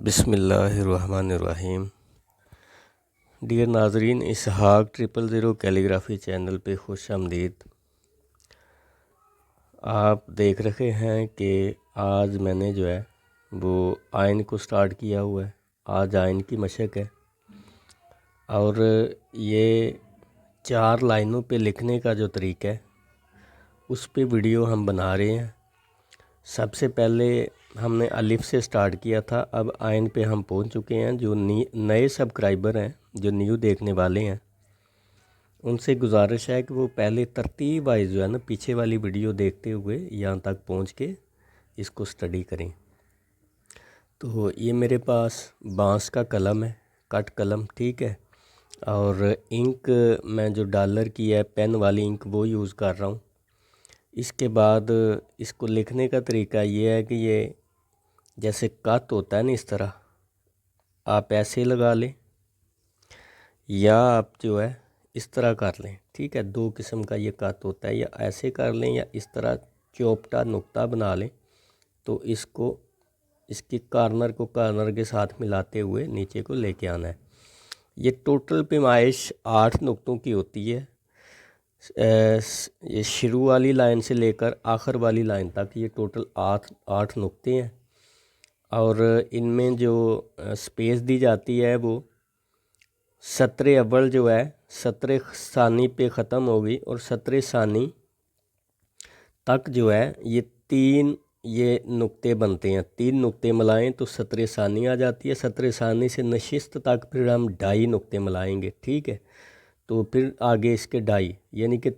बिस्मिल्लाहिर्रहमानिर्रहीम। डियर नाजरीन, इसहाक 000 calligraphy channel पे खुश आमदीद। आप देख रहे हैं कि आज मैंने जो है वो आयन को स्टार्ट किया हुआ है। आज आयन की मशक है और ये 4 लाइनों पे लिखने का जो तरीका है उस पे वीडियो हम बना रहे हैं। सबसे पहले हमने अलिफ से स्टार्ट किया था, अब आयन पे हम पहुंच चुके हैं। जो नए सब्सक्राइबर हैं, जो न्यू देखने वाले हैं, उनसे गुजारिश है कि वो पहले तरतीब वाइज जो है ना पीछे वाली वीडियो देखते हुए यहाँ तक पहुँच के इसको स्टडी करें। तो ये मेरे पास बांस का कलम है, कट कलम, ठीक है। और इंक मैं जो डॉलर की है पेन वाली इंक वो यूज़ कर रहा हूँ। इसके बाद इसको लिखने का तरीका ये है कि ये जैसे कत होता है ना, इस तरह आप ऐसे लगा लें या आप जो है इस तरह कर लें, ठीक है। 2 किस्म का ये कत होता है, या ऐसे कर लें या इस तरह चौपटा नुक्ता बना लें। तो इसको इसकी कॉर्नर को कॉर्नर के साथ मिलाते हुए नीचे को लेके आना है। ये टोटल पैमाइश 8 नुक्तों की होती है। ये शुरू वाली लाइन से लेकर आखिर वाली लाइन तक ये टोटल 8 नुक्ते हैं। और इनमें जो स्पेस दी जाती है वो सत्र अव्वल जो है 17 सानी पे ख़त्म होगी और 17 सानी तक जो है ये 3 ये नुक्ते बनते हैं। 3 नुक्ते मिलाएं तो 17 सानी आ जाती है। 17 सानी से नशिस्त तक फिर हम 2.5 नुक्ते मिलाएंगे, ठीक है। तो फिर आगे इसके 2.5, यानी कि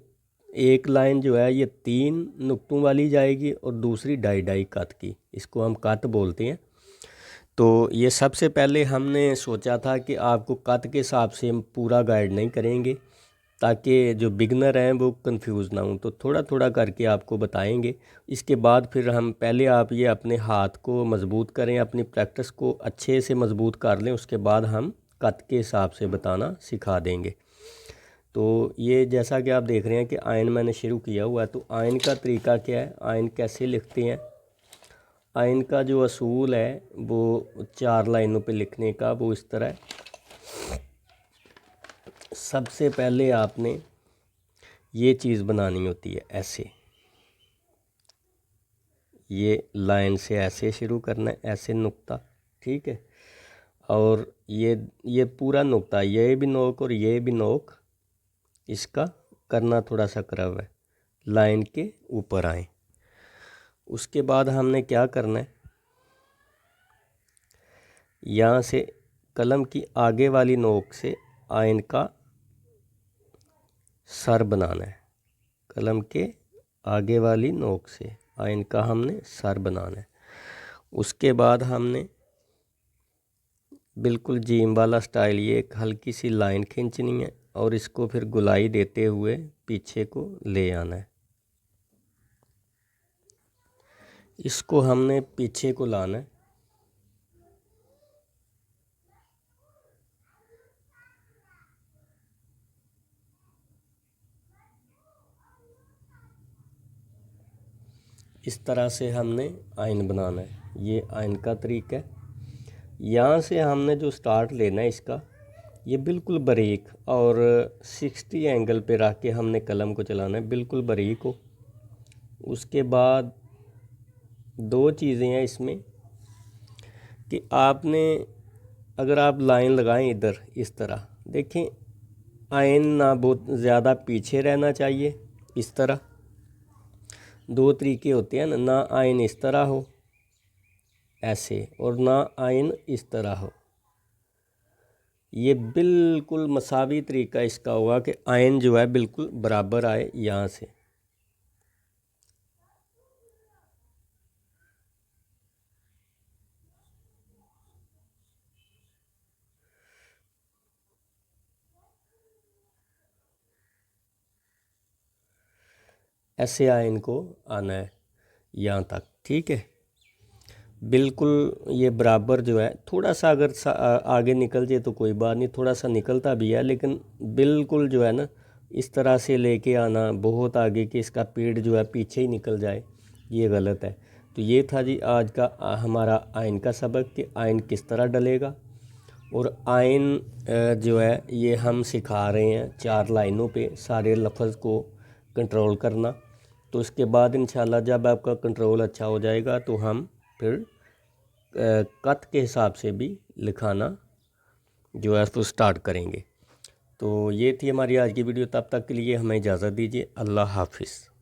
एक लाइन जो है ये 3 नुक्तों वाली जाएगी और दूसरी 2.5 कत की, इसको हम कत बोलते हैं। तो ये सबसे पहले हमने सोचा था कि आपको कत के हिसाब से हम पूरा गाइड नहीं करेंगे ताकि जो बिगनर हैं वो कंफ्यूज ना हों, तो थोड़ा थोड़ा करके आपको बताएंगे। इसके बाद फिर हम पहले आप ये अपने हाथ को मज़बूत करें, अपनी प्रैक्टिस को अच्छे से मज़बूत कर लें, उसके बाद हम कत के हिसाब से बताना सिखा देंगे। तो ये जैसा कि आप देख रहे हैं कि आयन मैंने शुरू किया हुआ है। तो आयन का तरीका क्या है, आयन कैसे लिखते हैं। आयन का जो असूल है वो 4 लाइनों पे लिखने का वो इस तरह है। सबसे पहले आपने ये चीज़ बनानी होती है, ऐसे ये लाइन से ऐसे शुरू करना है, ऐसे नुक्ता, ठीक है। और ये पूरा नुक्ता, ये भी नोक और ये भी नोक, इसका करना थोड़ा सा कर्व है, लाइन के ऊपर आए। उसके बाद हमने क्या करना है, यहाँ से कलम की आगे वाली नोक से आयन का सर बनाना है। कलम के आगे वाली नोक से आयन का हमने सर बनाना है। उसके बाद हमने बिल्कुल जीम वाला स्टाइल ये एक हल्की सी लाइन खींचनी है और इसको फिर गुलाई देते हुए पीछे को ले आना है। इसको हमने पीछे को लाना है। इस तरह से हमने आयन बनाना है। ये आयन का तरीका है। यहाँ से हमने जो स्टार्ट लेना है इसका, ये बिल्कुल बारीक और 60 एंगल पे रख के हमने कलम को चलाना है, बिल्कुल बारीक हो। उसके बाद 2 चीज़ें हैं इसमें कि आपने अगर आप लाइन लगाएं इधर इस तरह, देखें आयन ना बहुत ज़्यादा पीछे रहना चाहिए, इस तरह 2 तरीके होते हैं ना आयन इस तरह हो ऐसे, और ना आयन इस तरह हो। ये बिल्कुल मसावी तरीका इसका होगा कि आयन जो है बिल्कुल बराबर आए यहाँ से। ऐसे आयन को आना है यहाँ तक, ठीक है। बिल्कुल ये बराबर जो है, थोड़ा सा अगर आगे निकल जाए तो कोई बात नहीं, थोड़ा सा निकलता भी है, लेकिन बिल्कुल जो है ना इस तरह से लेके आना बहुत आगे कि इसका पेड़ जो है पीछे ही निकल जाए, ये गलत है। तो ये था जी आज का हमारा आइन का सबक कि आइन किस तरह डलेगा। और आइन जो है ये हम सिखा रहे हैं 4 लाइनों पे सारे लफ्ज़ को कंट्रोल करना। तो इसके बाद इंशाल्लाह जब आपका कंट्रोल अच्छा हो जाएगा तो हम फिर कत के हिसाब से भी लिखाना जो है उसको स्टार्ट करेंगे। तो ये थी हमारी आज की वीडियो। तब तक के लिए हमें इजाज़त दीजिए। अल्लाह हाफिज़।